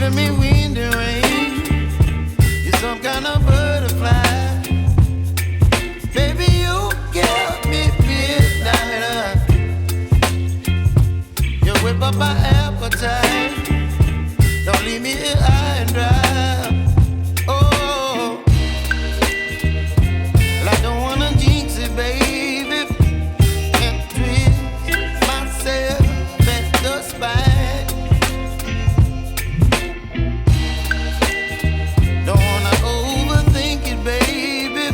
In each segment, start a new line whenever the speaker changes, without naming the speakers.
giving me wind and rain. You're some kind of butterfly. Baby, you give me midnight. You whip up my appetite. Don't leave me here high and dry. Oh, well, I don't wanna jinx it, baby. Can't twist myself at the spine. Don't wanna overthink it, baby.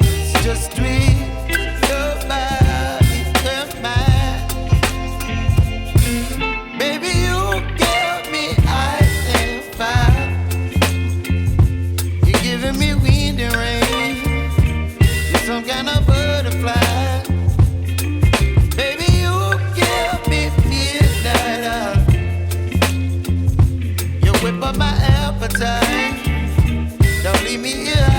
It's just twist your body and mine. Baby, you give me ice and fire. You're giving me wind and rain. You're some kind of butterfly. Baby, you give me midnight. You whip up my appetite. Don't leave me here